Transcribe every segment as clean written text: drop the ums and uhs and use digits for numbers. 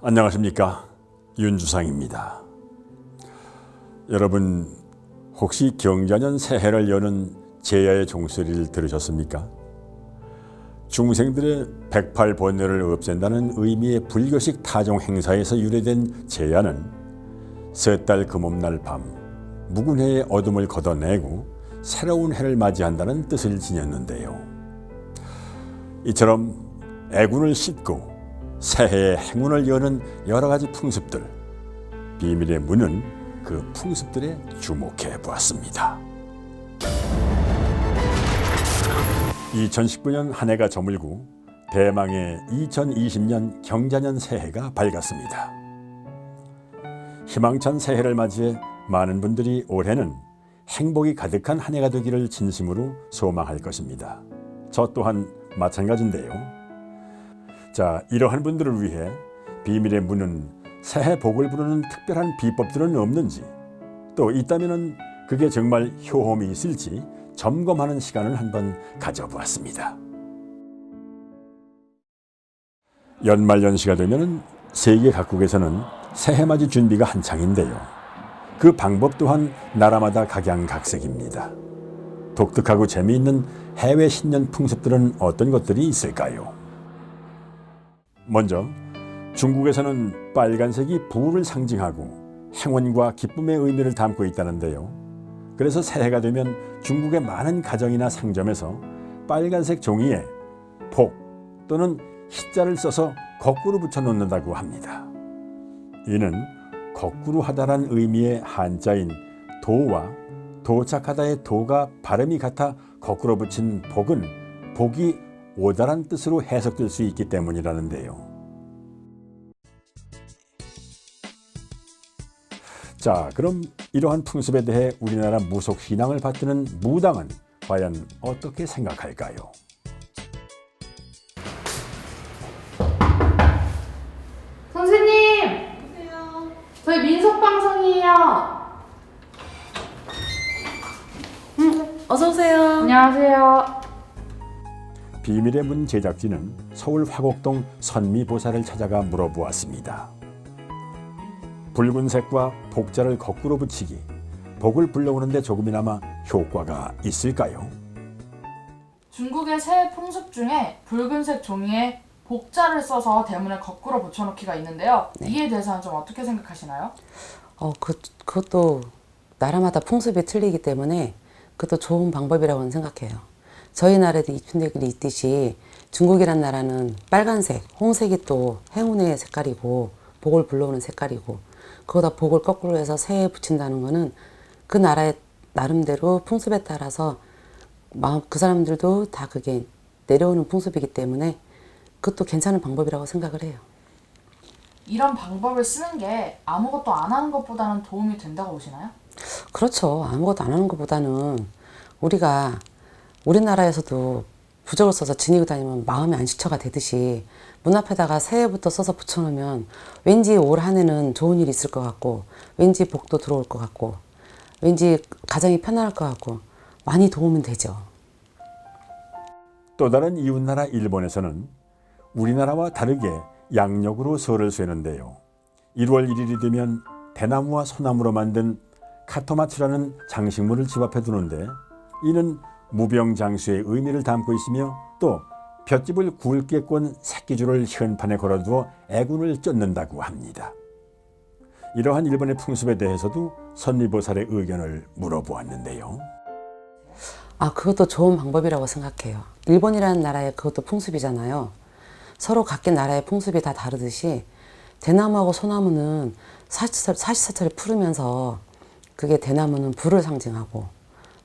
안녕하십니까, 윤주상입니다. 여러분 혹시 경자년 새해를 여는 제야의 종소리를 들으셨습니까? 중생들의 108번뇌를 없앤다는 의미의 불교식 타종 행사에서 유래된 제야는 섣달 금음날 밤 묵은해의 어둠을 걷어내고 새로운 해를 맞이한다는 뜻을 지녔는데요. 이처럼 애군을 씻고 새해의 행운을 여는 여러 가지 풍습들, 비밀의 문은 그 풍습들에 주목해 보았습니다. 2019년 한 해가 저물고 대망의 2020년 경자년 새해가 밝았습니다. 희망찬 새해를 맞이해 많은 분들이 올해는 행복이 가득한 한 해가 되기를 진심으로 소망할 것입니다. 저 또한 마찬가지인데요. 자, 이러한 분들을 위해 비밀의 문은 새해 복을 부르는 특별한 비법들은 없는지, 또 있다면 그게 정말 효험이 있을지 점검하는 시간을 한번 가져보았습니다. 연말연시가 되면 세계 각국에서는 새해맞이 준비가 한창인데요. 그 방법 또한 나라마다 각양각색입니다. 독특하고 재미있는 해외 신년 풍습들은 어떤 것들이 있을까요? 먼저 중국에서는 빨간색이 부를 상징하고 행운과 기쁨의 의미를 담고 있다는데요. 그래서 새해가 되면 중국의 많은 가정이나 상점에서 빨간색 종이에 복 또는 희자를 써서 거꾸로 붙여놓는다고 합니다. 이는 거꾸로 하다란 의미의 한자인 도와 도착하다의 도가 발음이 같아 거꾸로 붙인 복은 복이 오다란 뜻으로 해석될 수 있기 때문이라는데요. 자, 그럼 이러한 풍습에 대해 우리나라 무속 신앙을 받드는 무당은 과연 어떻게 생각할까요? 선생님! 안녕하세요. 저희 민속방송이에요. 어서오세요. 안녕하세요. 비밀의 문 제작진은 서울 화곡동 선미보살을 찾아가 물어보았습니다. 붉은색과 복자를 거꾸로 붙이기, 복을 불러오는데 조금이나마 효과가 있을까요? 중국의 새해 풍습 중에 붉은색 종이에 복자를 써서 대문에 거꾸로 붙여놓기가 있는데요. 네. 이에 대해서는 좀 어떻게 생각하시나요? 그것도 나라마다 풍습이 틀리기 때문에 그것도 좋은 방법이라고는 생각해요. 저희 나라에도 입춘대길이 있듯이 중국이란 나라는 빨간색, 홍색이 또 행운의 색깔이고 복을 불러오는 색깔이고, 그거다 복을 거꾸로 해서 새해에 붙인다는 거는 그 나라의 나름대로 풍습에 따라서 그 사람들도 다 그게 내려오는 풍습이기 때문에 그것도 괜찮은 방법이라고 생각을 해요. 이런 방법을 쓰는 게 아무것도 안 하는 것보다는 도움이 된다고 보시나요? 그렇죠. 아무것도 안 하는 것보다는 우리나라에서도 부적을 써서 지니고 다니면 마음의 안식처가 되듯이 문 앞에다가 새해부터 써서 붙여놓으면 왠지 올 한 해는 좋은 일이 있을 것 같고, 왠지 복도 들어올 것 같고, 왠지 가정이 편안할 것 같고 많이 도움은 되죠. 또 다른 이웃나라 일본에서는 우리나라와 다르게 양력으로 설을 쇠는데요. 1월 1일이 되면 대나무와 소나무로 만든 카토마츠라는 장식물을 집 앞에 두는데, 이는 무병장수의 의미를 담고 있으며 또 볏짚을 굵게 꼰 새끼줄을 현판에 걸어두어 애군을 쫓는다고 합니다. 이러한 일본의 풍습에 대해서도 선미보살의 의견을 물어보았는데요. 그것도 좋은 방법이라고 생각해요. 일본이라는 나라의 그것도 풍습이잖아요. 서로 각기 나라의 풍습이 다 다르듯이 대나무하고 소나무는 사시사철이 푸르면서 그게 대나무는 불을 상징하고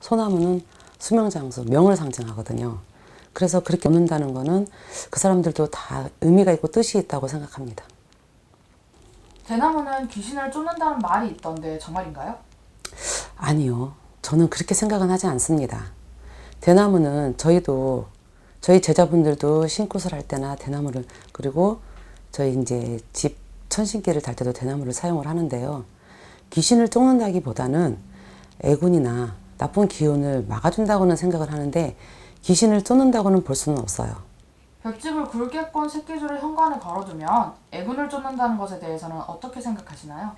소나무는 수명장수, 명을 상징하거든요. 그래서 그렇게 놓는다는 거는 그 사람들도 다 의미가 있고 뜻이 있다고 생각합니다. 대나무는 귀신을 쫓는다는 말이 있던데 정말인가요? 아니요. 저는 그렇게 생각은 하지 않습니다. 대나무는 저희 제자분들도 신굿을 할 때나 대나무를, 그리고 저희 이제 집 천신계를 달 때도 대나무를 사용을 하는데요. 귀신을 쫓는다기보다는 애군이나 나쁜 기운을 막아준다고는 생각을 하는데 귀신을 쫓는다고는 볼 수는 없어요. 볏짚을 굵게 꼰 새끼줄을 현관에 걸어두면 애군을 쫓는다는 것에 대해서는 어떻게 생각하시나요?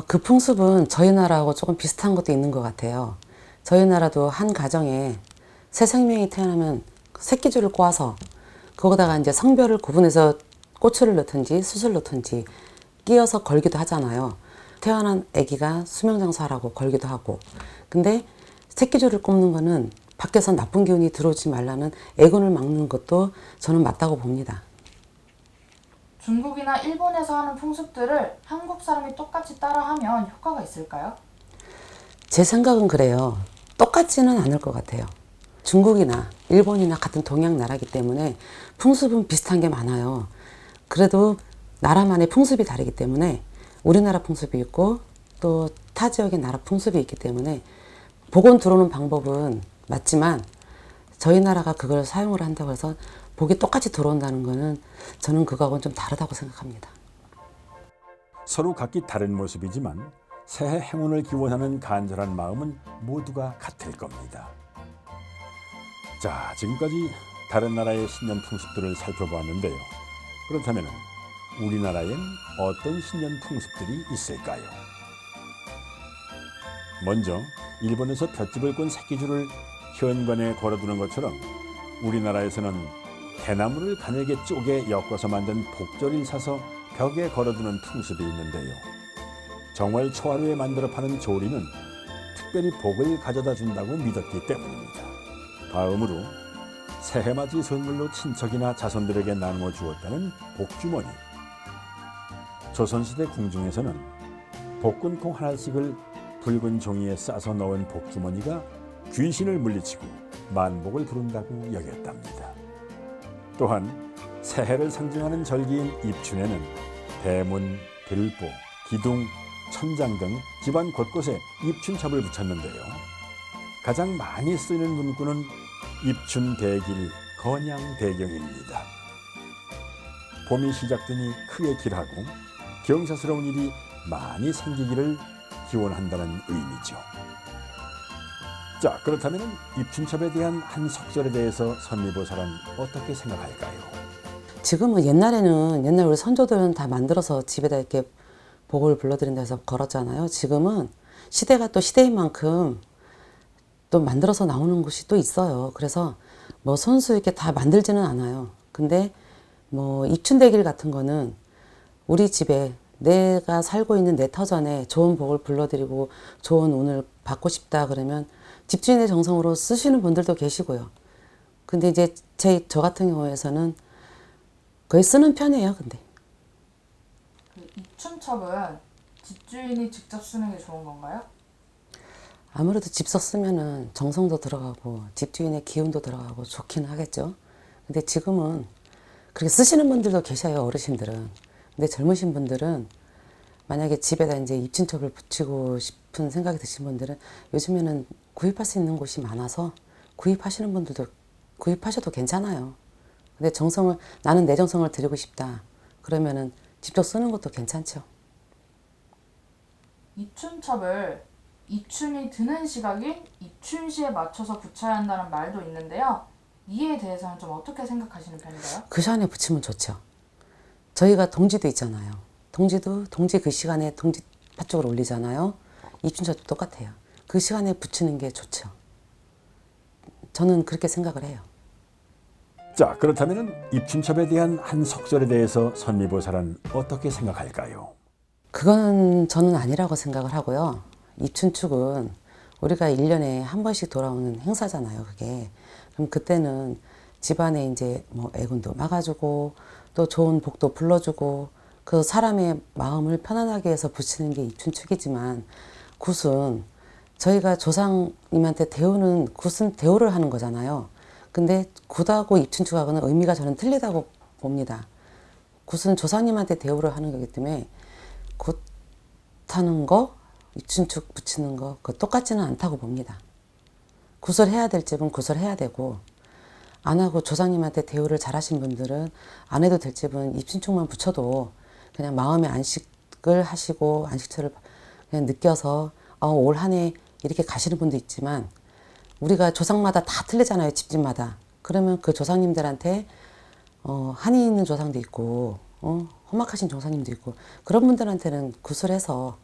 그 풍습은 저희 나라하고 조금 비슷한 것도 있는 것 같아요. 저희 나라도 한 가정에 새 생명이 태어나면 새끼줄을 꼬아서 거기다가 이제 성별을 구분해서 꼬추를 넣든지 숯을 넣든지 끼워서 걸기도 하잖아요. 태어난 아기가 수명장수하라고 걸기도 하고. 근데 새끼줄을 꼽는 거는 밖에서 나쁜 기운이 들어오지 말라는 애군을 막는 것도 저는 맞다고 봅니다. 중국이나 일본에서 하는 풍습들을 한국 사람이 똑같이 따라하면 효과가 있을까요? 제 생각은 그래요. 똑같지는 않을 것 같아요. 중국이나 일본이나 같은 동양 나라이기 때문에 풍습은 비슷한 게 많아요. 그래도 나라만의 풍습이 다르기 때문에 우리나라 풍습이 있고 또 타 지역의 나라 풍습이 있기 때문에 복원 들어오는 방법은 맞지만 저희 나라가 그걸 사용을 한다고 해서 복이 똑같이 들어온다는 거는 저는 그거하고는 좀 다르다고 생각합니다. 서로 각기 다른 모습이지만 새해 행운을 기원하는 간절한 마음은 모두가 같을 겁니다. 자, 지금까지 다른 나라의 신년 풍습들을 살펴보았는데요. 그렇다면 우리나라엔 어떤 신년 풍습들이 있을까요? 먼저 일본에서 볏짚을 꼰 새끼줄을 현관에 걸어두는 것처럼 우리나라에서는 대나무를 가늘게 쪼개 엮어서 만든 복절을 사서 벽에 걸어두는 풍습이 있는데요. 정월 초하루에 만들어 파는 조리는 특별히 복을 가져다 준다고 믿었기 때문입니다. 다음으로 새해맞이 선물로 친척이나 자손들에게 나누어 주었다는 복주머니. 조선시대 궁중에서는 복근콩 하나씩을 붉은 종이에 싸서 넣은 복주머니가 귀신을 물리치고 만복을 부른다고 여겼답니다. 또한 새해를 상징하는 절기인 입춘에는 대문, 들보, 기둥, 천장 등 집안 곳곳에 입춘첩을 붙였는데요. 가장 많이 쓰이는 문구는 입춘대길 건양대경입니다. 봄이 시작되니 크게 길하고 경사스러운 일이 많이 생기기를 기원한다는 의미죠. 자, 그렇다면 입춘첩에 대한 한 속설에 대해서 선미보살은 어떻게 생각할까요? 지금은 옛날 우리 선조들은 다 만들어서 집에다 이렇게 복을 불러드린다 해서 걸었잖아요. 지금은 시대가 또 시대인 만큼 또 만들어서 나오는 곳이 또 있어요. 그래서 뭐 손수 이렇게 다 만들지는 않아요. 근데 뭐 입춘대길 같은 거는 우리 집에 내가 살고 있는 내 터전에 좋은 복을 불러드리고 좋은 운을 받고 싶다 그러면 집주인의 정성으로 쓰시는 분들도 계시고요. 근데 이제 저 같은 경우에서는 거의 쓰는 편이에요. 근데 그 입춘첩은 집주인이 직접 쓰는 게 좋은 건가요? 아무래도 집서 쓰면은 정성도 들어가고 집주인의 기운도 들어가고 좋긴 하겠죠. 근데 지금은 그렇게 쓰시는 분들도 계셔요. 어르신들은. 근데 젊으신 분들은 만약에 집에다 이제 입춘첩을 붙이고 싶은 생각이 드신 분들은 요즘에는 구입할 수 있는 곳이 많아서 구입하시는 분들도 구입하셔도 괜찮아요. 근데 나는 내 정성을 드리고 싶다. 그러면은 직접 쓰는 것도 괜찮죠. 입춘첩을 입춘이 드는 시각인 입춘시에 맞춰서 붙여야 한다는 말도 있는데요. 이에 대해서는 좀 어떻게 생각하시는 편인가요? 그 시간에 붙이면 좋죠. 저희가 동지도 있잖아요. 동지 그 시간에 동지 팥죽을 올리잖아요. 입춘첩도 똑같아요. 그 시간에 붙이는 게 좋죠. 저는 그렇게 생각을 해요. 자, 그렇다면 입춘첩에 대한 한 속설에 대해서 선미보살은 어떻게 생각할까요? 그건 저는 아니라고 생각을 하고요. 입춘축은 우리가 1년에 한 번씩 돌아오는 행사잖아요, 그게. 그럼 그때는 집안에 이제 뭐 애군도 막아주고 또 좋은 복도 불러주고 그 사람의 마음을 편안하게 해서 붙이는 게 입춘축이지만 굿은 저희가 조상님한테 대우는 굿은 대우를 하는 거잖아요. 근데 굿하고 입춘축하고는 의미가 저는 틀리다고 봅니다. 굿은 조상님한테 대우를 하는 거기 때문에 굿 하는 거, 입춘축 붙이는 거 그거 똑같지는 않다고 봅니다. 굿을 해야 될 집은 굿을 해야 되고 안 하고 조상님한테 대우를 잘하신 분들은 안 해도 될 집은 입춘축만 붙여도 그냥 마음의 안식을 하시고 안식처를 그냥 느껴서 올 한 해 이렇게 가시는 분도 있지만 우리가 조상마다 다 틀리잖아요. 집집마다. 그러면 그 조상님들한테 한이 있는 조상도 있고 험악하신 조상님도 있고 그런 분들한테는 구슬해서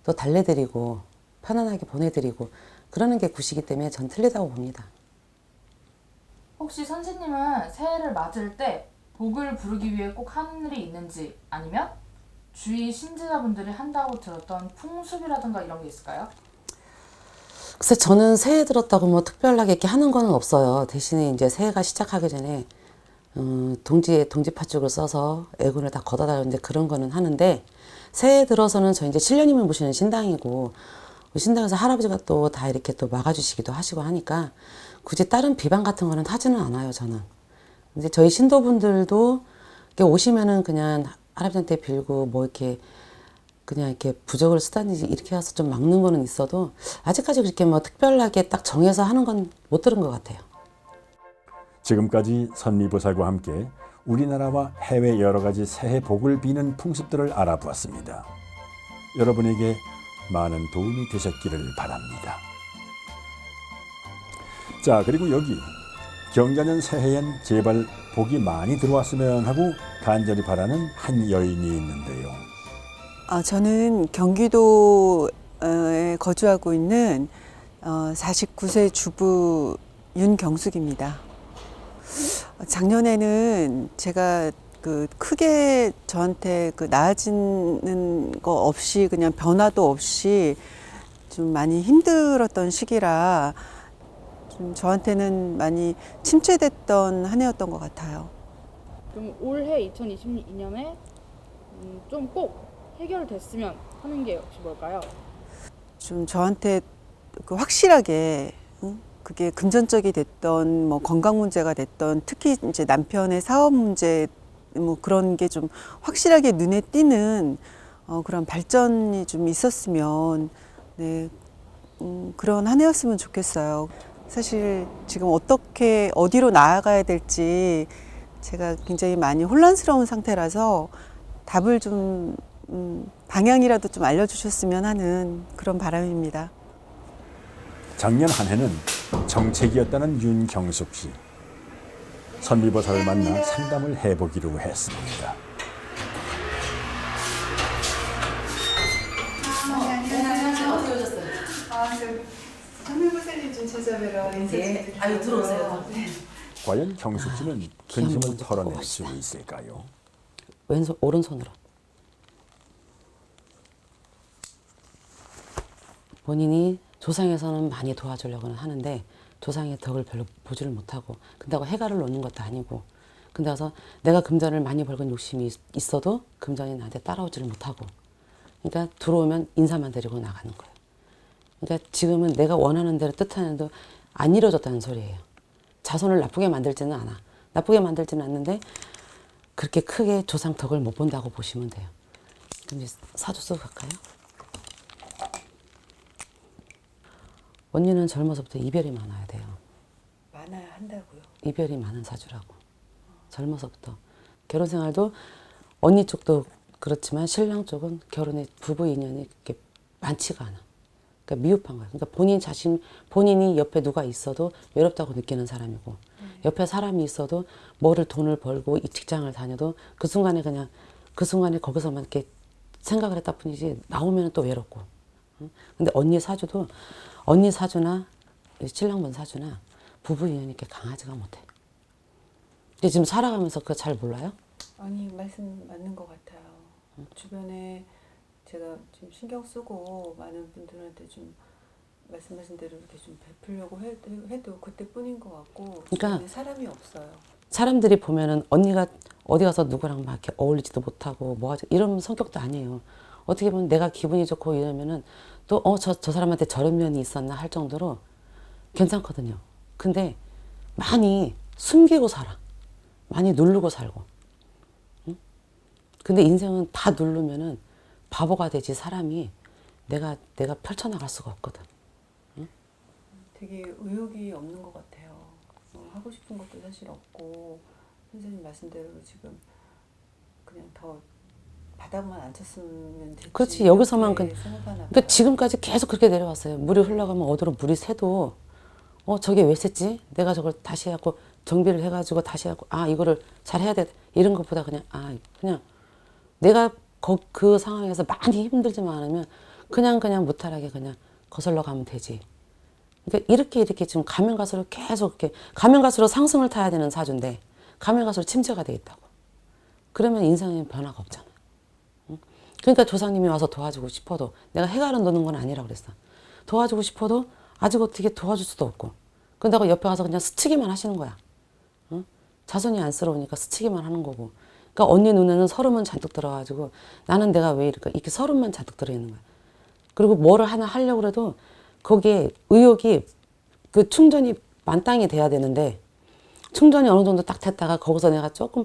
또 달래드리고 편안하게 보내드리고 그러는 게 굿이기 때문에 전 틀리다고 봅니다. 혹시 선생님은 새해를 맞을 때 복을 부르기 위해 꼭 하는 일이 있는지 아니면 주위 신지자분들이 한다고 들었던 풍습이라든가 이런 게 있을까요? 글쎄 저는 새해 들었다고 뭐 특별하게 이렇게 하는 거는 없어요. 대신에 이제 새해가 시작하기 전에 동지팥죽을 써서 애군을 다 걷어달라는데 그런 거는 하는데 새해 들어서는 저 이제 신령님을 모시는 신당이고 신당에서 할아버지가 또 다 이렇게 또 막아주시기도 하시고 하니까 굳이 다른 비방 같은 거는 하지는 않아요 저는. 이제 저희 신도분들도 이렇게 오시면은 그냥 할아버지한테 빌고 뭐 이렇게 그냥 이렇게 부적을 쓰다든지 이렇게 가서 좀 막는 거는 있어도 아직까지 그렇게 뭐 특별하게 딱 정해서 하는 건 못 들은 것 같아요. 지금까지 선미보살과 함께 우리나라와 해외 여러 가지 새해 복을 비는 풍습들을 알아보았습니다. 여러분에게 많은 도움이 되셨기를 바랍니다. 자, 그리고 여기 경자년 새해엔 제발 복이 많이 들어왔으면 하고 간절히 바라는 한 여인이 있는데요. 저는 경기도에 거주하고 있는 49세 주부 윤경숙입니다. 작년에는 제가 그 크게 저한테 그 나아지는 거 없이 그냥 변화도 없이 좀 많이 힘들었던 시기라 좀 저한테는 많이 침체됐던 한 해였던 것 같아요. 그럼 올해 2022년에 좀 꼭 해결됐으면 하는 게 혹시 뭘까요? 좀 저한테 그 확실하게 그게 금전적이 됐던 뭐 건강 문제가 됐던 특히 이제 남편의 사업 문제 뭐 그런 게 좀 확실하게 눈에 띄는 그런 발전이 좀 있었으면 네 그런 한 해였으면 좋겠어요. 사실 지금 어떻게 어디로 나아가야 될지 제가 굉장히 많이 혼란스러운 상태라서 답을 좀 방향이라도 좀 알려주셨으면 하는 그런 바람입니다. 작년 한 해는 정책이었다는 윤경숙 씨. 선미보살을 만나 상담을 해보기로 했습니다. 어떻게 오셨어요? 선미보살님 좀 찾아뵈러 인사드리려고. 아유 들어오세요. 과연 경숙 씨는 근심을 털어낼 수 있을까요? 왼손 오른손으로. 본인이 조상에서는 많이 도와주려고는 하는데 조상의 덕을 별로 보지를 못하고 근다고 해가를 놓는 것도 아니고 근데 와서 내가 금전을 많이 벌건 욕심이 있어도 금전이 나한테 따라오지를 못하고 그러니까 들어오면 인사만 드리고 나가는 거예요. 그러니까 지금은 내가 원하는 대로 뜻하는 대로 안 이루어졌다는 소리예요. 자손을 나쁘게 만들지는 않아. 나쁘게 만들지는 않는데 그렇게 크게 조상 덕을 못 본다고 보시면 돼요. 그럼 이제 사주 쓰고 갈까요? 언니는 젊어서부터 이별이 많아야 돼요. 많아야 한다고요. 이별이 많은 사주라고. 젊어서부터. 결혼 생활도 언니 쪽도 그렇지만 신랑 쪽은 결혼의 부부 인연이 그렇게 많지가 않아. 그러니까 미흡한 거야. 그러니까 본인이 옆에 누가 있어도 외롭다고 느끼는 사람이고 옆에 사람이 있어도 뭐를 돈을 벌고 이 직장을 다녀도 그 순간에 그냥 그 순간에 거기서만 이렇게 생각을 했다 뿐이지 나오면 또 외롭고. 근데 언니 사주도 언니 사주나 신랑분 사주나 부부 인연이 이렇게 강하지가 못해. 근데 지금 살아가면서 그거 잘 몰라요? 아니 말씀 맞는 것 같아요. 주변에 제가 좀 신경 쓰고 많은 분들한테 좀 말씀하신 대로 이렇게 좀 베풀려고 해도 그때뿐인 것 같고 그러니까 주변에 사람이 없어요. 사람들이 보면은 언니가 어디 가서 누구랑 막 이렇게 어울리지도 못하고 뭐 하지 이런 성격도 아니에요. 어떻게 보면 내가 기분이 좋고 이러면은 또 저 사람한테 저런 면이 있었나 할 정도로 괜찮거든요. 근데 많이 숨기고 살아. 많이 누르고 살고. 응? 근데 인생은 다 누르면은 바보가 되지 사람이 내가 펼쳐나갈 수가 없거든. 응? 되게 의욕이 없는 것 같아요. 하고 싶은 것도 사실 없고 선생님 말씀대로 지금 그냥 더 바닥만 안 쳤으면 됐지. 그렇지 여기서만 이렇게 생각하나 봐요. 그러니까 지금까지 계속 그렇게 내려왔어요. 물이 흘러가면 어디로 물이 새도 저게 왜 샜지? 내가 저걸 다시 해갖고 정비를 해가지고 다시 하고 이거를 잘 해야 돼 이런 것보다 그냥 내가 그 상황에서 많이 힘들지만 않으면 그냥 무탈하게 그냥 거슬러 가면 되지. 그러니까 이렇게 지금 가면 갈수록 계속 이렇게 가면 갈수록 상승을 타야 되는 사주인데 가면 갈수록 침체가 돼 있다고. 그러면 인생에 변화가 없잖아. 응? 그러니까 조상님이 와서 도와주고 싶어도 내가 해가를 놓는 건 아니라고 그랬어. 도와주고 싶어도 아직 어떻게 도와줄 수도 없고. 그런다고 옆에 와서 그냥 스치기만 하시는 거야. 응? 자손이 안쓰러우니까 스치기만 하는 거고. 그러니까 언니 눈에는 서름은 잔뜩 들어가지고 나는 내가 왜 이렇게 서름만 잔뜩 들어있는 거야. 그리고 뭐를 하나 하려고 해도 거기에 의욕이 그 충전이 만땅이 돼야 되는데 충전이 어느 정도 딱 됐다가 거기서 내가 조금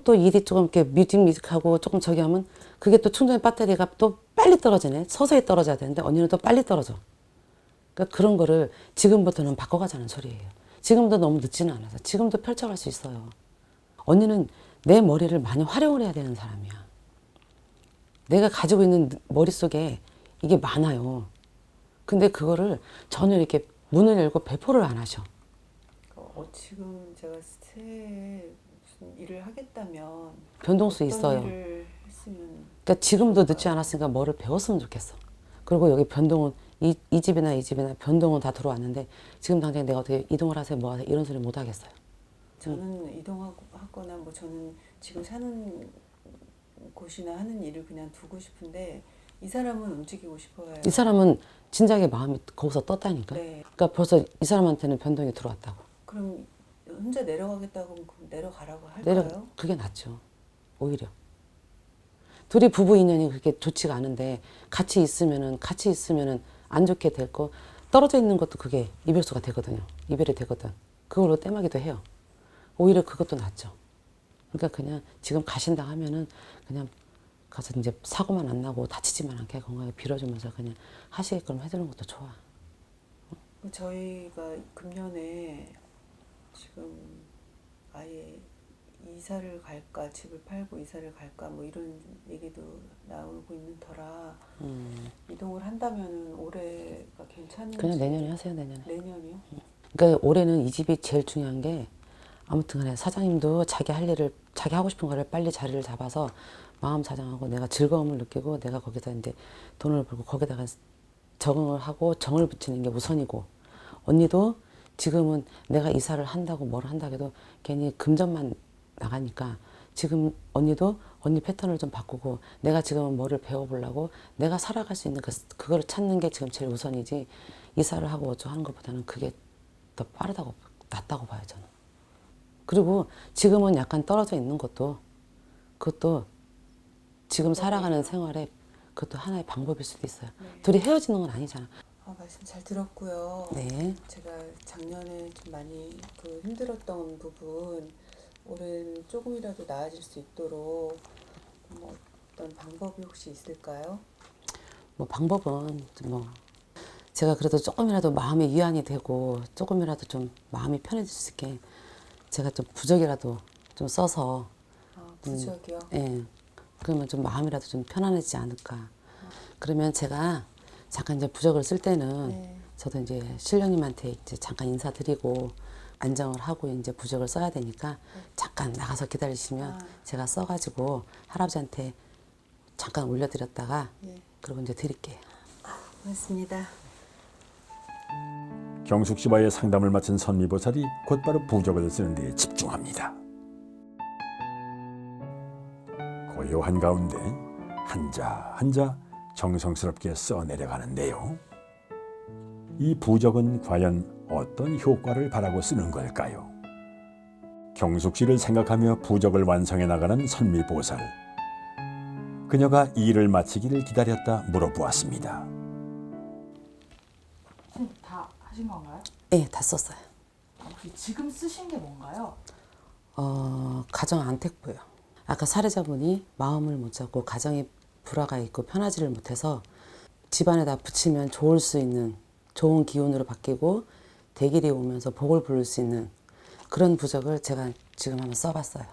또 일이 조금 이렇게 미직미직하고 조금 저기 하면 그게 또 충전 배터리가 또 빨리 떨어지네. 서서히 떨어져야 되는데 언니는 또 빨리 떨어져. 그러니까 그런 거를 지금부터는 바꿔가자는 소리예요. 지금도 너무 늦지는 않아서 지금도 펼쳐갈 수 있어요. 언니는 내 머리를 많이 활용을 해야 되는 사람이야. 내가 가지고 있는 머릿속에 이게 많아요. 근데 그거를 전혀 이렇게 문을 열고 배포를 안 하셔. 지금 제가 새해 무슨 일을 하겠다면 변동수 어떤 있어요. 일을 했으면 그러니까 지금도 늦지 않았으니까 뭐를 배웠으면 좋겠어. 그리고 여기 변동은 이 집이나 변동은 다 들어왔는데 지금 당장 내가 어떻게 이동을 하세요 뭐 하세요 이런 소리 못 하겠어요. 저는 이동하거나 뭐 저는 지금 사는 곳이나 하는 일을 그냥 두고 싶은데 이 사람은 움직이고 싶어요. 이 사람은 진작에 마음이 거기서 떴다니까. 네. 그러니까 벌써 이 사람한테는 변동이 들어왔다고. 그럼 혼자 내려가겠다고 하면 그럼 내려가라고 할까요? 그게 낫죠. 오히려. 둘이 부부 인연이 그렇게 좋지가 않은데 같이 있으면은 안 좋게 될 거 떨어져 있는 것도 그게 이별수가 되거든요. 이별이 되거든. 그걸로 떼마기도 해요. 오히려 그것도 낫죠. 그러니까 그냥 지금 가신다 하면은 그냥 가서 이제 사고만 안 나고 다치지만 않게 건강하게 빌어주면서 그냥 하시게끔 해주는 것도 좋아. 저희가 금년에 지금 아예 이사를 갈까 집을 팔고 이사를 갈까 뭐 이런 얘기도 나오고 있는 터라 이동을 한다면은 올해가 괜찮은지. 그냥 내년에 하세요. 내년에. 내년이요? 그러니까 올해는 이 집이 제일 중요한 게 아무튼 간에 사장님도 자기 할 일을 자기 하고 싶은 거를 빨리 자리를 잡아서 마음 자정하고 내가 즐거움을 느끼고 내가 거기서 이제 돈을 벌고 거기다가 적응을 하고 정을 붙이는 게 우선이고 언니도 지금은 내가 이사를 한다고 뭘 한다고 해도 괜히 금전만 나가니까 지금 언니도 언니 패턴을 좀 바꾸고 내가 지금은 뭐를 배워보려고 내가 살아갈 수 있는 그거를 찾는 게 지금 제일 우선이지 이사를 하고 어쩌고 하는 것보다는 그게 더 빠르다고 낫다고 봐요 저는. 그리고 지금은 약간 떨어져 있는 것도 그것도 지금 살아가는 생활에 그것도 하나의 방법일 수도 있어요. 둘이 헤어지는 건 아니잖아. 말씀 잘 들었고요. 네. 제가 작년에 좀 많이 힘들었던 부분 올해는 조금이라도 나아질 수 있도록 뭐 어떤 방법이 혹시 있을까요? 뭐 방법은 뭐 제가 그래도 조금이라도 마음이 위안이 되고 조금이라도 좀 마음이 편해질 수 있게 제가 좀 부적이라도 좀 써서 부적이요? 예. 그러면 좀 마음이라도 좀 편안해지지 않을까. 그러면 제가 잠깐 이제 부적을 쓸 때는 네. 저도 이제 신령님한테 이제 잠깐 인사드리고 안정을 하고 이제 부적을 써야 되니까 잠깐 나가서 기다리시면 제가 써가지고 할아버지한테 잠깐 올려드렸다가 예. 그리고 이제 드릴게요. 고맙습니다. 경숙 씨와의 상담을 마친 선미보살이 곧바로 부적을 쓰는 데 집중합니다. 고요한 가운데 한자 한자 정성스럽게 써내려가는데요. 이 부적은 과연 어떤 효과를 바라고 쓰는 걸까요? 경숙 씨를 생각하며 부적을 완성해 나가는 선미보살. 그녀가 일을 마치기를 기다렸다 물어보았습니다. 선생님 다 하신 건가요? 네, 다 썼어요. 혹시 지금 쓰신 게 뭔가요? 가정 안택부요. 아까 사례자분이 마음을 못 잡고 가정에 불화가 있고 편하지를 못해서 집안에다 붙이면 좋을 수 있는 좋은 기운으로 바뀌고 대길이 오면서 복을 부를 수 있는 그런 부적을 제가 지금 한번 써봤어요.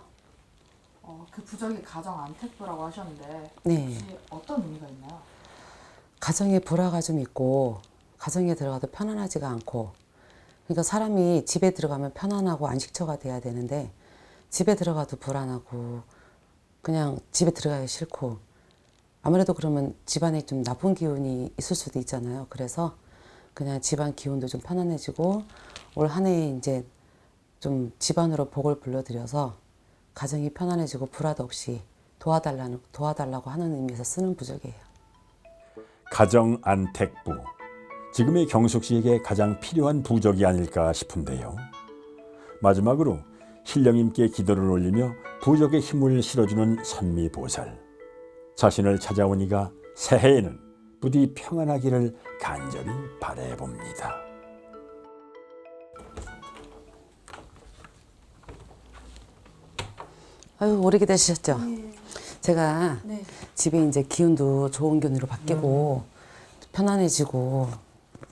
그 부적이 가정 안택부라고 하셨는데 네. 혹시 어떤 의미가 있나요? 가정에 불화가 좀 있고 가정에 들어가도 편안하지가 않고 그러니까 사람이 집에 들어가면 편안하고 안식처가 돼야 되는데 집에 들어가도 불안하고 그냥 집에 들어가기 싫고 아무래도 그러면 집안에 좀 나쁜 기운이 있을 수도 있잖아요. 그래서 그냥 집안 기운도 좀 편안해지고 올 한 해 이제 좀 집안으로 복을 불러들여서 가정이 편안해지고 불화도 없이 도와달라고 하는 의미에서 쓰는 부적이에요. 가정 안택부. 지금의 경숙 씨에게 가장 필요한 부적이 아닐까 싶은데요. 마지막으로 신령님께 기도를 올리며 부적의 힘을 실어주는 선미보살. 자신을 찾아오니가 새해에는 부디 평안하기를 간절히 바라봅니다. 아유, 오래 기다리셨죠? 제가 집에 이제 기운도 좋은 기운으로 바뀌고 편안해지고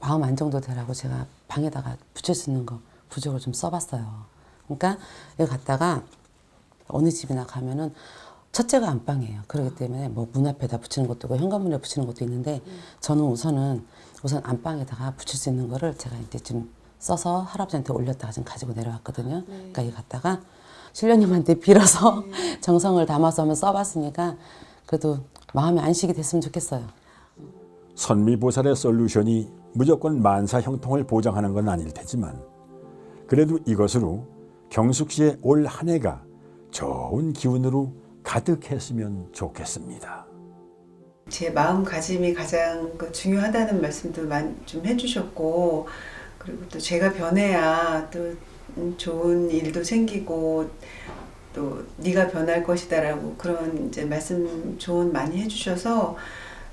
마음 안정도 되라고 제가 방에다가 붙일 수 있는 거 부적을 좀 써봤어요. 그러니까 여기 갔다가 어느 집이나 가면은 첫째가 안방이에요. 그렇기 때문에 뭐 문 앞에다 붙이는 것도 있고 현관문에 붙이는 것도 있는데 저는 우선 안방에다가 붙일 수 있는 거를 제가 이제 좀 써서 할아버지한테 올렸다가 지금 가지고 내려왔거든요. 그러니까 여기 갔다가 신령님한테 빌어서 정성을 담아서 한번 써봤으니까 그래도 마음의 안식이 됐으면 좋겠어요. 선미보살의 솔루션이 무조건 만사 형통을 보장하는 건 아닐 테지만 그래도 이것으로 경숙 씨의 올 한 해가 좋은 기운으로 가득했으면 좋겠습니다. 제 마음가짐이 가장 중요하다는 말씀도 좀 해주셨고, 그리고 또 제가 변해야 또 좋은 일도 생기고 또 네가 변할 것이다라고 그런 이제 말씀 조언 많이 해주셔서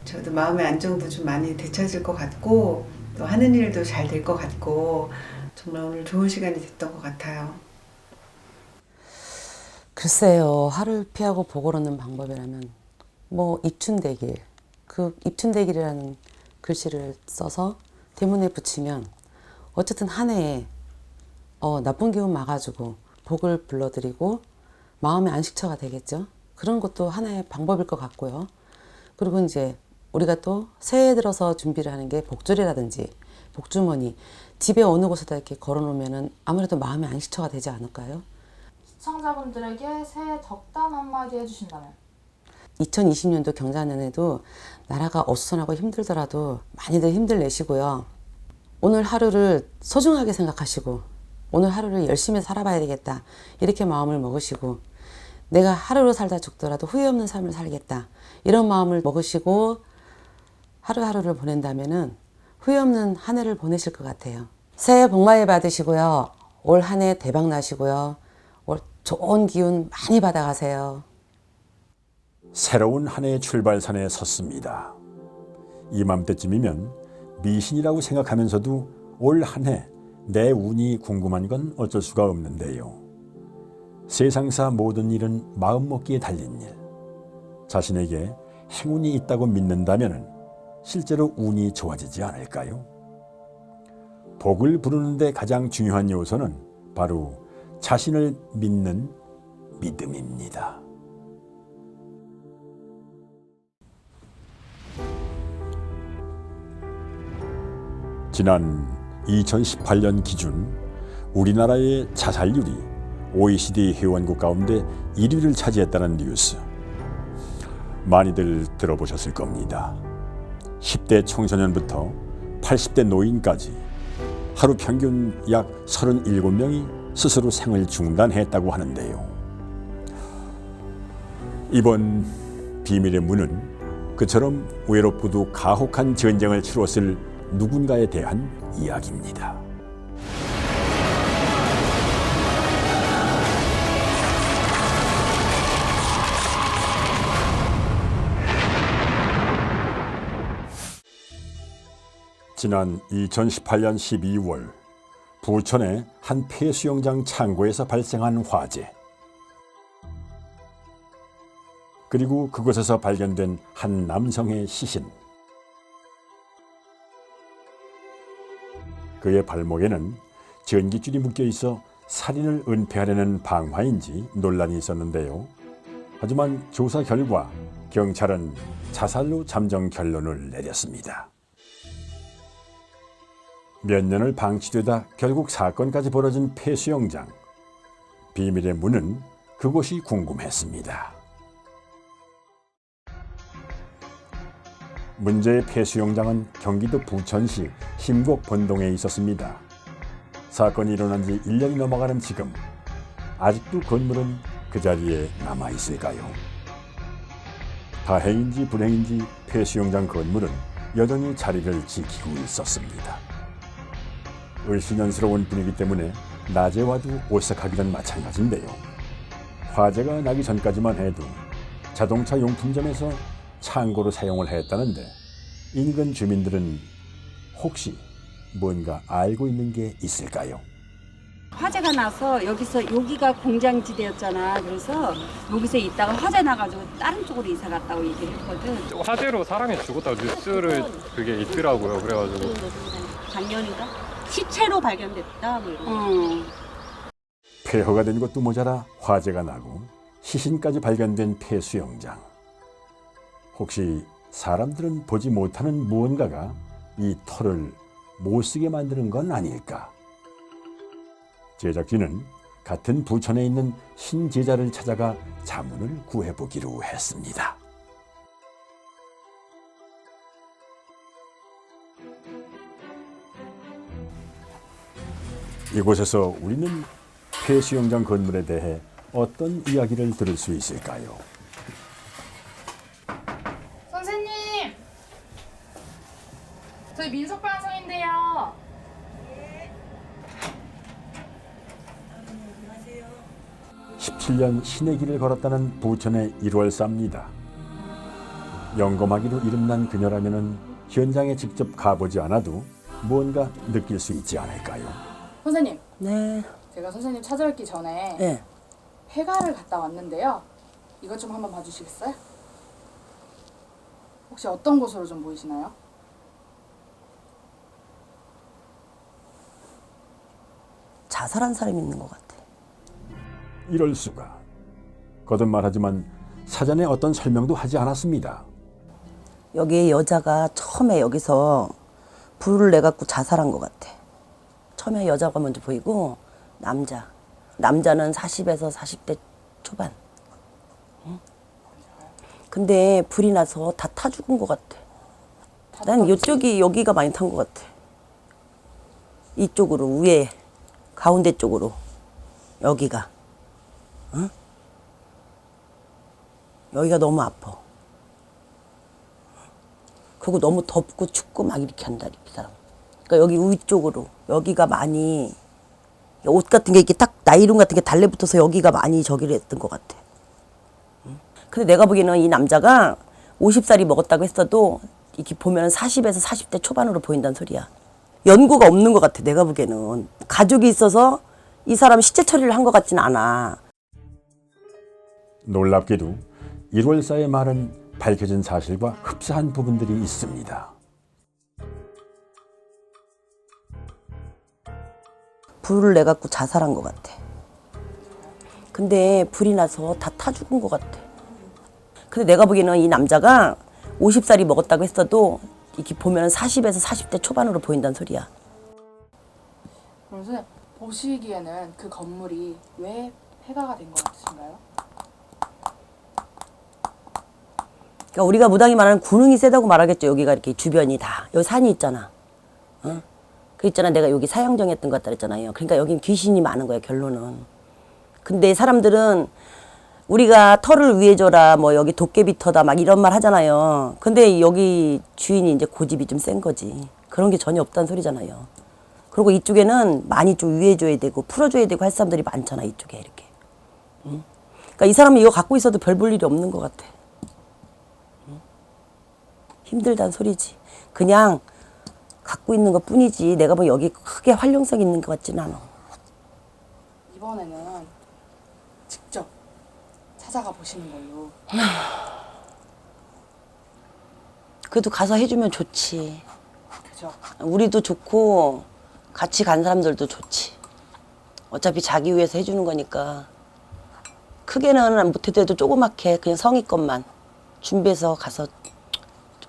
저도 마음의 안정도 좀 많이 되찾을 것 같고 또 하는 일도 잘 될 것 같고 정말 오늘 좋은 시간이 됐던 것 같아요. 글쎄요, 하루를 피하고 복을 얻는 방법이라면 뭐 입춘대길, 그 입춘대길이라는 글씨를 써서 대문에 붙이면 어쨌든 한 해에 나쁜 기운 막아주고 복을 불러들이고 마음의 안식처가 되겠죠. 그런 것도 하나의 방법일 것 같고요. 그리고 이제 우리가 또 새해 들어서 준비를 하는 게 복줄이라든지 복주머니 집에 어느 곳에다 이렇게 걸어놓으면은 아무래도 마음의 안식처가 되지 않을까요? 시청자분들에게 새해 덕담 한마디 해주신다면? 2020년도 경자년에도 나라가 어수선하고 힘들더라도 많이들 힘들 내시고요. 오늘 하루를 소중하게 생각하시고 오늘 하루를 열심히 살아봐야 되겠다 이렇게 마음을 먹으시고 내가 하루로 살다 죽더라도 후회 없는 삶을 살겠다 이런 마음을 먹으시고 하루하루를 보낸다면은 후회 없는 한 해를 보내실 것 같아요. 새해 복 많이 받으시고요. 올 한 해 대박 나시고요. 올 좋은 기운 많이 받아가세요. 새로운 한 해의 출발선에 섰습니다. 이맘때쯤이면 미신이라고 생각하면서도 올 한 해 내 운이 궁금한 건 어쩔 수가 없는데요. 세상사 모든 일은 마음먹기에 달린 일. 자신에게 행운이 있다고 믿는다면 실제로 운이 좋아지지 않을까요? 복을 부르는데 가장 중요한 요소는 바로 자신을 믿는 믿음입니다. 지난 2018년 기준 우리나라의 자살률이 OECD 회원국 가운데 1위를 차지했다는 뉴스 많이들 들어보셨을 겁니다. 10대 청소년부터 80대 노인까지 하루 평균 약 37명이 스스로 생을 중단했다고 하는데요. 이번 비밀의 문은 그처럼 외롭고도 가혹한 전쟁을 치렀을 누군가에 대한 이야기입니다. 지난 2018년 12월 부천의 한 폐수영장 창고에서 발생한 화재. 그리고 그곳에서 발견된 한 남성의 시신. 그의 발목에는 전깃줄이 묶여 있어 살인을 은폐하려는 방화인지 논란이 있었는데요. 하지만 조사 결과 경찰은 자살로 잠정 결론을 내렸습니다. 몇 년을 방치되다 결국 사건까지 벌어진 폐수영장. 비밀의 문은 그곳이 궁금했습니다. 문제의 폐수영장은 경기도 부천시 심곡 본동에 있었습니다. 사건이 일어난 지 1년이 넘어가는 지금 아직도 건물은 그 자리에 남아 있을까요? 다행인지 불행인지 폐수영장 건물은 여전히 자리를 지키고 있었습니다. 을씨년스러운 분위기 때문에 낮에 와도 오싹하기는 마찬가지인데요. 화재가 나기 전까지만 해도 자동차 용품점에서 창고로 사용을 했다는데 인근 주민들은 혹시 뭔가 알고 있는 게 있을까요? 화재가 나서 여기가 공장지대였잖아. 그래서 여기서 있다가 화재 나가지고 다른 쪽으로 이사 갔다고 얘기를 했거든. 화재로 사람이 죽었다고 뉴스를 그게 있더라고요. 그래가지고 작년인가? 시체로 발견됐다. 뭐 이런. 폐허가 된 것도 모자라 화재가 나고 시신까지 발견된 폐수영장. 혹시 사람들은 보지 못하는 무언가가 이 터를 못 쓰게 만드는 건 아닐까? 제작진은 같은 부천에 있는 신제자를 찾아가 자문을 구해보기로 했습니다. 이곳에서 우리는 폐수영장 건물에 대해 어떤 이야기를 들을 수 있을까요? 선생님! 저희 민속방송인데요. 17년 신의 길을 걸었다는 부천의 1월사입니다. 영검하기로 이름난 그녀라면 현장에 직접 가보지 않아도 무언가 느낄 수 있지 않을까요? 선생님, 네. 제가 선생님 찾아뵙기 전에 네. 폐가를 갔다 왔는데요. 이것 좀 한번 봐주시겠어요? 혹시 어떤 곳으로 좀 보이시나요? 자살한 사람이 있는 것 같아. 이럴 수가. 거듭말하지만 사전에 어떤 설명도 하지 않았습니다. 여기 여자가 처음에 여기서 불을 내갖고 자살한 것 같아. 처음에 여자가 먼저 보이고 남자는 40에서 40대 초반. 응? 근데 불이 나서 다 타 죽은 것 같아. 난 여기가 많이 탄 것 같아. 이쪽으로 위에 가운데 쪽으로 여기가. 응? 여기가 너무 아파. 그리고 너무 덥고 춥고 막 이렇게 한다, 이 사람. 그러니까 여기 위쪽으로 여기가 많이 옷 같은 게 이렇게 딱 나이론 같은 게 달래붙어서 여기가 많이 저기를 했던 것 같아. 응? 근데 내가 보기에는 이 남자가 50살이 먹었다고 했어도 이렇게 보면 40에서 40대 초반으로 보인다는 소리야. 연고가 없는 것 같아, 내가 보기에는. 가족이 있어서 이 사람 시체 처리를 한 것 같지는 않아. 놀랍게도 1월사의 말은 밝혀진 사실과 흡사한 부분들이 있습니다. 불을 내갖고 자살한 것 같아. 근데 불이 나서 다 타 죽은 것 같아. 근데 내가 보기에는 이 남자가 50살이 먹었다고 했어도 이렇게 보면 40에서 40대 초반으로 보인다는 소리야. 그럼 선생님 보시기에는 그 건물이 왜 폐가가 된 것 같으신가요? 그러니까 우리가 무당이 말하는 군웅이 세다고 말하겠죠. 여기가 이렇게 주변이 다. 여기 산이 있잖아. 어? 그 있잖아. 내가 여기 사형정했던 것 같다 그랬잖아요. 그러니까 여긴 귀신이 많은 거야, 결론은. 근데 사람들은 우리가 터를 위해 줘라, 뭐 여기 도깨비 터다, 막 이런 말 하잖아요. 근데 여기 주인이 이제 고집이 좀 센 거지. 그런 게 전혀 없다는 소리잖아요. 그리고 이쪽에는 많이 좀 위해줘야 되고 풀어줘야 되고 할 사람들이 많잖아, 이쪽에 이렇게. 응? 그러니까 이 사람이 이거 갖고 있어도 별 볼 일이 없는 것 같아. 응? 힘들다는 소리지. 그냥 갖고 있는 것 뿐이지. 내가 뭐 여기 크게 활용성 있는 것 같지는 않아. 이번에는 직접 찾아가 보시는 걸로. 그래도 가서 해주면 좋지. 그죠? 우리도 좋고 같이 간 사람들도 좋지. 어차피 자기 위해서 해주는 거니까. 크게는 못해도 조그맣게 그냥 성의껏만 준비해서 가서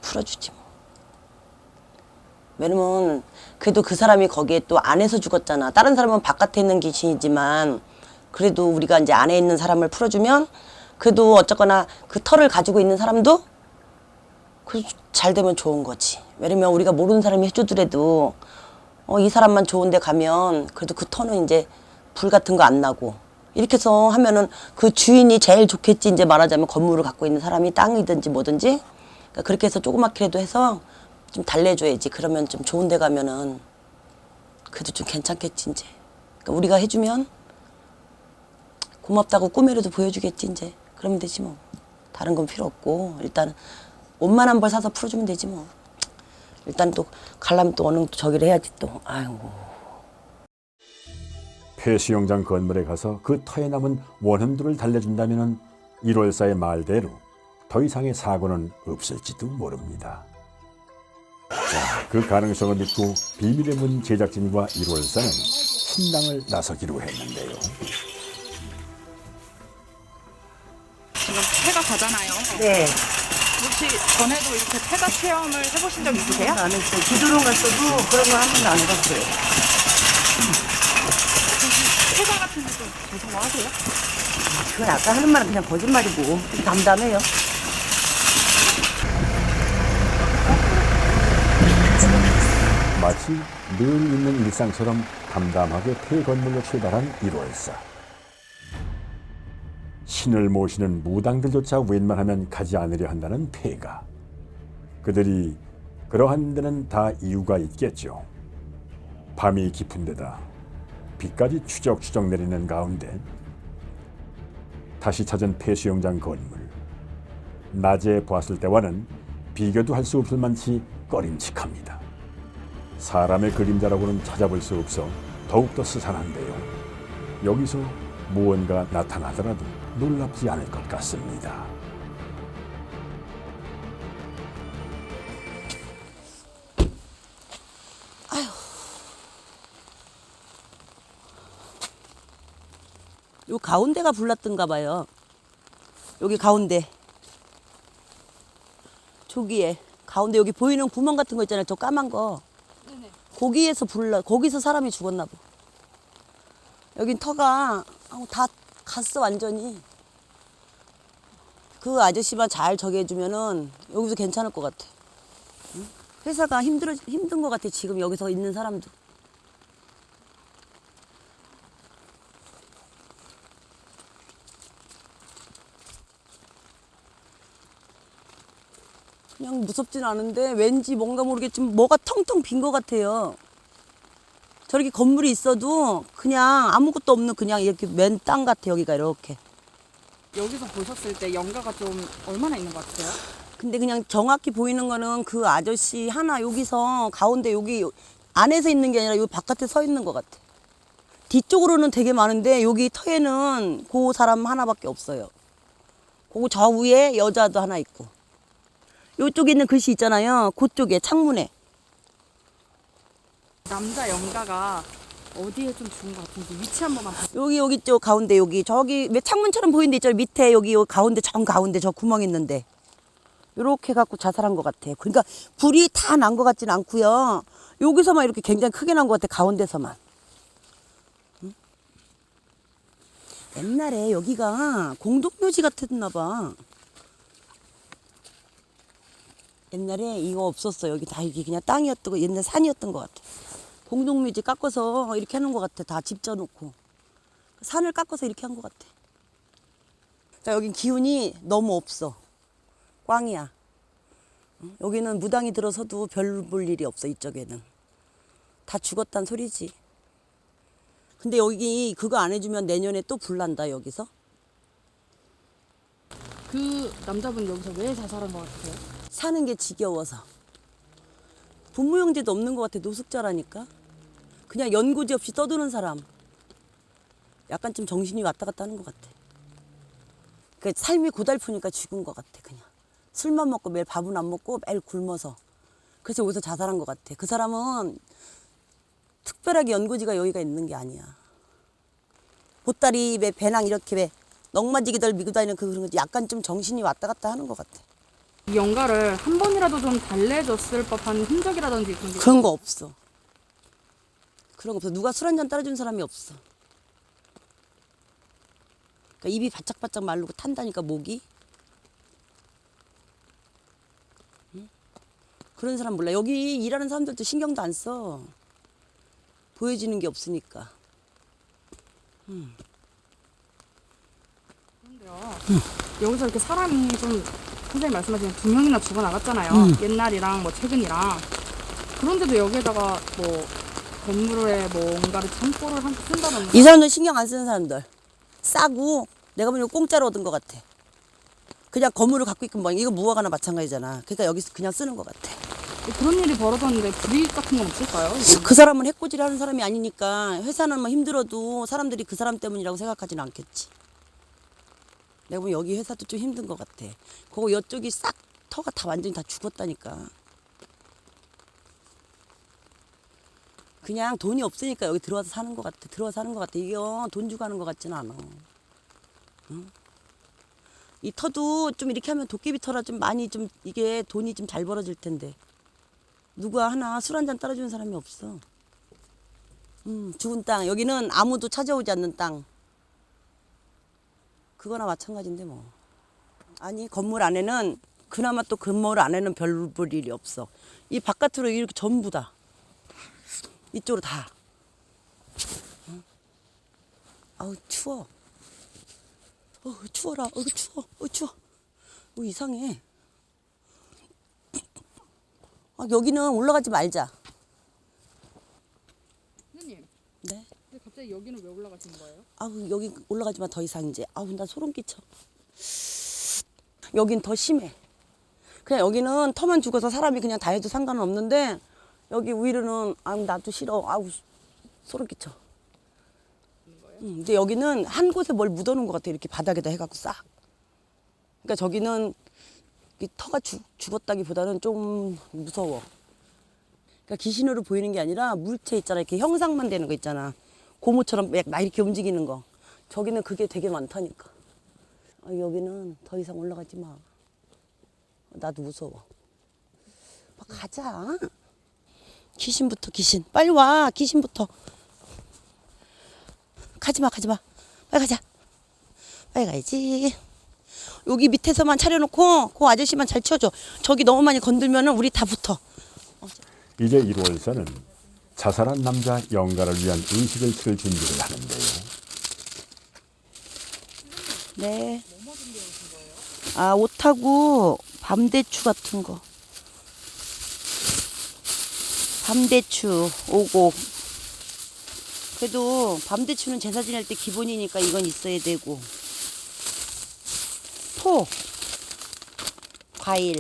풀어주지 뭐. 왜냐면 그래도 그 사람이 거기에 또 안에서 죽었잖아. 다른 사람은 바깥에 있는 귀신이지만 그래도 우리가 이제 안에 있는 사람을 풀어주면 그래도 어쨌거나 그 털을 가지고 있는 사람도 잘 되면 좋은 거지. 왜냐면 우리가 모르는 사람이 해주더라도 이 사람만 좋은 데 가면 그래도 그 터는 이제 불 같은 거 안 나고 이렇게 해서 하면은 그 주인이 제일 좋겠지. 이제 말하자면 건물을 갖고 있는 사람이 땅이든지 뭐든지 그러니까 그렇게 해서 조그맣게라도 해서 좀 달래줘야지. 그러면 좀 좋은 데 가면은 그래도 좀 괜찮겠지 이제. 그러니까 우리가 해주면 고맙다고 꿈에라도 보여주겠지 이제. 그러면 되지 뭐. 다른 건 필요 없고 일단 옷만 한 벌 사서 풀어주면 되지 뭐. 일단 또 가려면 또 어느 저기를 해야지 또. 아이고. 폐수영장 건물에 가서 그 터에 남은 원혼들을 달래준다면 1월사의 말대로 더 이상의 사고는 없을지도 모릅니다. 자, 그 가능성을 믿고 비밀의 문 제작진과 1월사는 신당을 나서기로 했는데요. 지금 폐가 가잖아요. 네. 혹시 전에도 이렇게 폐가 체험을 해보신 적 있으세요? 안 했어요. 기도로 갔어도 그런 거 한 번도 안 해봤어요. 폐가 같은 것도 무서워하세요? 그건 아까 하는 말은 그냥 거짓말이고 좀 담담해요. 마치 늘 있는 일상처럼 담담하게 폐건물로 출발한 1월사. 신을 모시는 무당들조차 웬만하면 가지 않으려 한다는 폐가. 그들이 그러한 데는 다 이유가 있겠죠. 밤이 깊은 데다 비까지 추적추적 내리는 가운데 다시 찾은 폐수영장 건물. 낮에 보았을 때와는 비교도 할 수 없을 만치 꺼림칙합니다. 사람의 그림자라고는 찾아볼 수 없어 더욱더 스산한데요. 여기서 무언가 나타나더라도 놀랍지 않을 것 같습니다. 요 가운데가 불났던가 봐요. 여기 가운데. 저기에 가운데 여기 보이는 구멍 같은 거 있잖아요. 저 까만 거. 거기에서 거기서 사람이 죽었나 봐. 여긴 터가 다 갔어 완전히. 그 아저씨만 잘 저기 해주면은 여기서 괜찮을 것 같아. 응? 회사가 힘든 것 같아 지금 여기서 있는 사람도. 그냥 무섭진 않은데 왠지 뭔가 모르겠지만 뭐가 텅텅 빈 것 같아요. 저렇게 건물이 있어도 그냥 아무것도 없는 그냥 이렇게 맨 땅 같아 여기가 이렇게. 여기서 보셨을 때 연가가 좀 얼마나 있는 것 같아요? 근데 그냥 정확히 보이는 거는 그 아저씨 하나 여기서 가운데 여기 안에서 있는 게 아니라 여기 바깥에 서 있는 것 같아. 뒤쪽으로는 되게 많은데 여기 터에는 그 사람 하나밖에 없어요. 그리고 저 위에 여자도 하나 있고. 이쪽에 있는 글씨 있잖아요. 그쪽에 창문에. 남자 연가가 어디에 좀 죽은 것 같은지 위치 한 번만 봐주세요. 여기 저 가운데 여기 저기 왜 창문처럼 보이는 데 있잖아요. 밑에 여기 가운데 정 가운데 저 구멍 있는데. 요렇게 갖고 자살한 것 같아. 그러니까 불이 다 난 것 같지는 않고요. 여기서만 이렇게 굉장히 크게 난 것 같아. 가운데서만. 응? 옛날에 여기가 공동묘지 같았나 봐. 옛날에 이거 없었어. 여기 다 이게 그냥 땅이었던 거, 옛날 산이었던 것 같아. 공동묘지 깎아서 이렇게 하는 것 같아. 다 집 져놓고. 산을 깎아서 이렇게 한 것 같아. 그러니까 여긴 기운이 너무 없어. 꽝이야. 여기는 무당이 들어서도 별 볼 일이 없어. 이쪽에는. 다 죽었단 소리지. 근데 여기 그거 안 해주면 내년에 또 불난다 여기서. 그 남자분 여기서 왜 자살한 것 같으세요? 사는 게 지겨워서. 부모 형제도 없는 것 같아. 노숙자라니까. 그냥 연고지 없이 떠드는 사람. 약간 좀 정신이 왔다 갔다 하는 것 같아. 그 삶이 고달프니까 죽은 것 같아. 그냥 술만 먹고 매일 밥은 안 먹고 매일 굶어서. 그래서 여기서 자살한 것 같아. 그 사람은 특별하게 연고지가 여기가 있는 게 아니야. 보따리 배낭 이렇게 넉마지기들 미고 다니는 그런 거 약간 좀 정신이 왔다 갔다 하는 것 같아. 이 연가를 한 번이라도 좀 달래줬을 법한 흔적이라든지 그런 게 그런 거 없어. 그런 거 없어. 누가 술 한 잔 따라준 사람이 없어. 그러니까 입이 바짝바짝 마르고 탄다니까 목이. 응? 그런 사람 몰라. 여기 일하는 사람들도 신경도 안 써. 보여지는 게 없으니까. 그런데요. 여기서 이렇게 사람이 좀 선생님 말씀하신 2명이나 죽어나갔잖아요. 옛날이랑 뭐 최근이랑. 그런데도 여기에다가 뭐 건물에 뭔가를 창고를 쓴다든지 이 사람들 신경 안 쓰는 사람들. 싸고 내가 보기엔 공짜로 얻은 것 같아. 그냥 건물을 갖고 있고 뭐 이거 무화과나 마찬가지잖아. 그러니까 여기서 그냥 쓰는 것 같아. 그런 일이 벌어졌는데 불이익 같은 건 없을까요? 그 사람은 해코지를 하는 사람이 아니니까 회사는 뭐 힘들어도 사람들이 그 사람 때문이라고 생각하지는 않겠지. 내가 보면 여기 회사도 좀 힘든 것 같아. 그거 이쪽이 싹 터가 다 완전히 다 죽었다니까. 그냥 돈이 없으니까 여기 들어와서 사는 것 같아. 들어와서 사는 것 같아. 이게 돈 주고 하는 것 같지는 않아. 응? 이 터도 좀 이렇게 하면 도깨비 터라 좀 많이 좀 이게 돈이 좀 잘 벌어질 텐데. 누가 하나 술 한 잔 따라주는 사람이 없어. 죽은 땅. 여기는 아무도 찾아오지 않는 땅. 그거나 마찬가지인데 뭐. 아니 건물 안에는 그나마 또 건물 안에는 별 볼 일이 없어. 이 바깥으로 이렇게 전부 다. 이쪽으로 다. 응? 아우 추워. 추워라. 추워. 추워. 이상해. 여기는 올라가지 말자. 선생님. 네. 근데 갑자기 여기는 왜 올라가시는 거예요? 여기 올라가지 마. 더 이상 이제. 나 소름 끼쳐. 여긴 더 심해. 그냥 여기는 터만 죽어서 사람이 그냥 다 해도 상관은 없는데 여기 위로는 나도 싫어. 소름 끼쳐. 근데 여기는 한 곳에 뭘 묻어놓은 것 같아. 이렇게 바닥에다 해갖고 싹. 그러니까 저기는 이 터가 죽었다기보다는 좀 무서워. 그러니까 귀신으로 보이는 게 아니라 물체 있잖아. 이렇게 형상만 되는 거 있잖아. 고무처럼 막 이렇게 움직이는 거. 저기는 그게 되게 많다니까. 여기는 더 이상 올라가지 마. 나도 무서워. 가자. 귀신부터 귀신. 빨리 와. 귀신부터. 가지마. 빨리 가자. 빨리 가야지. 여기 밑에서만 차려놓고 그 아저씨만 잘 치워줘. 저기 너무 많이 건들면은 우리 다 붙어. 이제 1월사는 자살한 남자 영가를 위한 의식을 치를 준비를 하는데요. 네. 옷하고 밤대추 같은 거. 밤대추 오고. 그래도 밤대추는 제사 지낼 때 기본이니까 이건 있어야 되고. 포. 과일.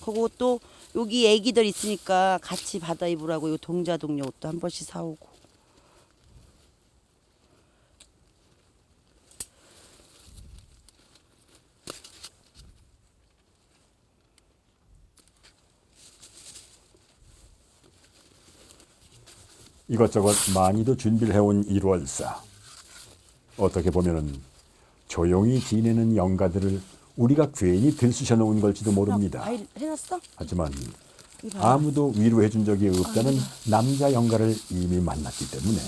그리고 또 여기 애기들 있으니까 같이 받아 입으라고 요 동자동료 옷도 한 번씩 사오고. 이것저것 많이도 준비를 해온 1월사. 어떻게 보면은 조용히 지내는 영가들을 우리가 괜히 들쑤셔 놓은 걸지도 모릅니다. 과일 해놨어? 하지만 아무도 위로해 준 적이 없다는 남자 영가를 이미 만났기 때문에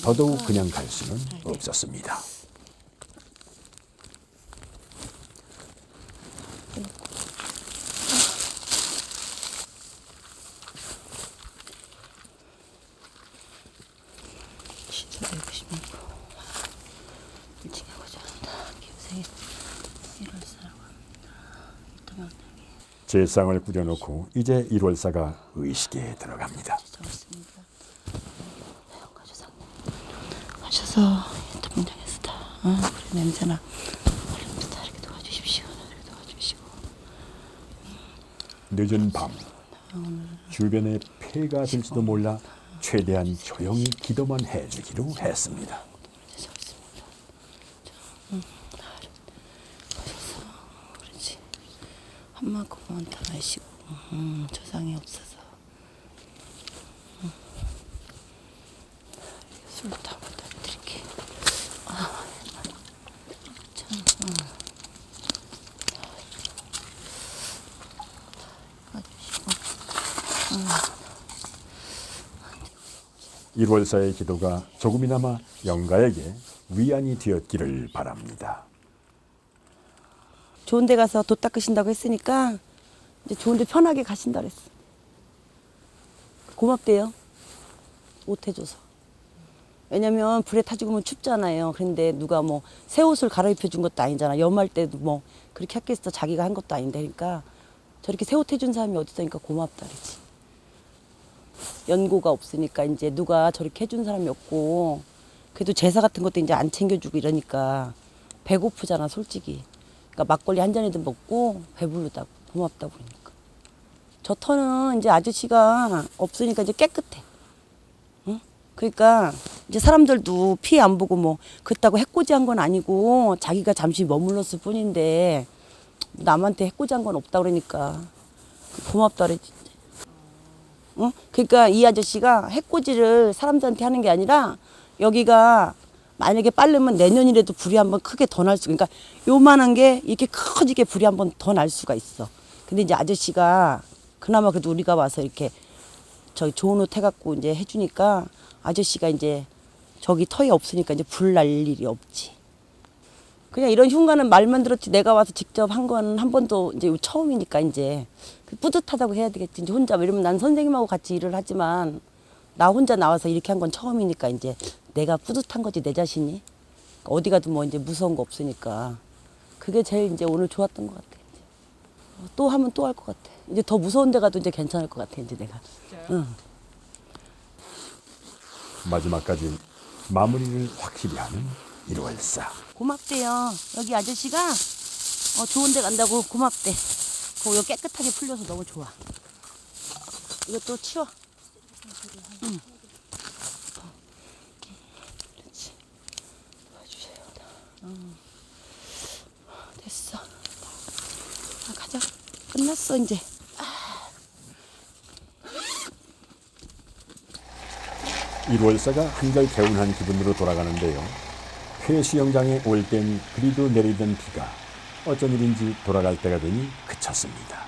더더욱 그냥 갈 수는 없었습니다. 제상을 꾸려놓고 이제 1월사가 의식에 들어갑니다. 가셔서 문장에서 다 그래 냄새나 얼른 다 이렇게 도와주십시오. 이렇게 도와주시고. 늦은 밤 주변에 폐가 될지도 몰라 최대한 조용히 기도만 해주기로 했습니다. 그렇지. 한 만큼만 다 마시고 저상이 없어서 술도 다 갖다 드릴게. 참. 1월사의 기도가 조금이나마 영가에게 위안이 되었기를 바랍니다. 좋은 데 가서 돛 닦으신다고 했으니까 이제 좋은 데 편하게 가신다 그랬어. 고맙대요. 옷 해줘서. 왜냐면 불에 타 죽으면 춥잖아요. 그런데 누가 뭐 새 옷을 갈아입혀 준 것도 아니잖아. 염할 때도 뭐 그렇게 했겠어. 자기가 한 것도 아닌데. 그러니까 저렇게 새 옷 해준 사람이 어디 있으니까 고맙다 그러지. 연고가 없으니까 이제 누가 저렇게 해준 사람이 없고, 그래도 제사 같은 것도 이제 안 챙겨주고 이러니까 배고프잖아 솔직히. 그러니까 막걸리 한 잔이든 먹고 배부르다고 고맙다고 그러니까. 저 터는 이제 아저씨가 없으니까 이제 깨끗해. 응? 그러니까 이제 사람들도 피해 안 보고 뭐 그렇다고 해코지 한 건 아니고 자기가 잠시 머물렀을 뿐인데 남한테 해코지 한 건 없다 그러니까 고맙다 그러지. 응? 그러니까 이 아저씨가 해코지를 사람들한테 하는 게 아니라 여기가 만약에 빠르면 내년이라도 불이 한번 크게 더 날 수, 그러니까 요만한 게 이렇게 커지게 불이 한번 더 날 수가 있어. 근데 이제 아저씨가 그나마 그래도 우리가 와서 이렇게 저기 좋은 옷 해갖고 이제 해주니까 아저씨가 이제 저기 터에 없으니까 이제 불 날 일이 없지. 그냥 이런 흉가는 말만 들었지 내가 와서 직접 한 건 한 번도 이제 처음이니까 이제 뿌듯하다고 해야 되겠지. 이제 혼자 이러면 난 선생님하고 같이 일을 하지만 나 혼자 나와서 이렇게 한 건 처음이니까 이제 내가 뿌듯한 거지 내 자신이. 어디 가도 뭐 이제 무서운 거 없으니까 그게 제일 이제 오늘 좋았던 것 같아. 이제. 또 하면 또 할 것 같아. 이제 더 무서운 데 가도 이제 괜찮을 것 같아 이제 내가. 응. 마지막까지 마무리를 확실히 하는 1월사. 고맙대요. 여기 아저씨가 좋은 데 간다고 고맙대. 여기 깨끗하게 풀려서 너무 좋아. 이것도 치워. 응. 그렇지. 봐주세요. 됐어. 가자. 끝났어 이제. 1월사가 한결 개운한 기분으로 돌아가는데요. 폐수영장에 올 땐 그리도 내리던 비가 어쩐 일인지 돌아갈 때가 되니 그쳤습니다.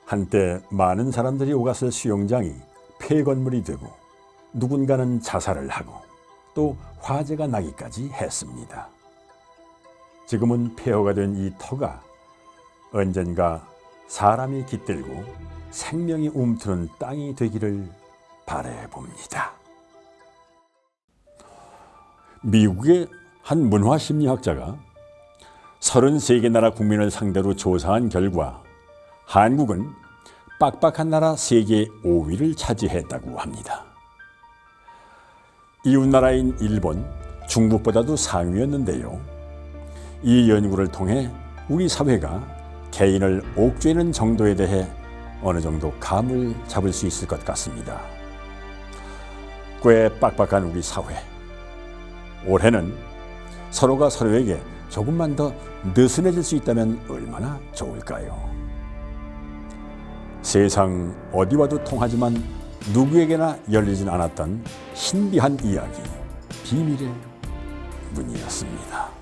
한때 많은 사람들이 오갔을 수영장이 폐건물이 되고 누군가는 자살을 하고 또 화재가 나기까지 했습니다. 지금은 폐허가 된 이 터가 언젠가 사람이 깃들고 생명이 움트는 땅이 되기를 바라봅니다. 미국의 한 문화심리학자가 33개 나라 국민을 상대로 조사한 결과 한국은 빡빡한 나라 세계 5위를 차지했다고 합니다. 이웃나라인 일본, 중국보다도 상위였는데요. 이 연구를 통해 우리 사회가 개인을 옥죄는 정도에 대해 어느 정도 감을 잡을 수 있을 것 같습니다. 꽤 빡빡한 우리 사회. 올해는 서로가 서로에게 조금만 더 느슨해질 수 있다면 얼마나 좋을까요? 세상 어디와도 통하지만 누구에게나 열리진 않았던 신비한 이야기, 비밀의 문이었습니다.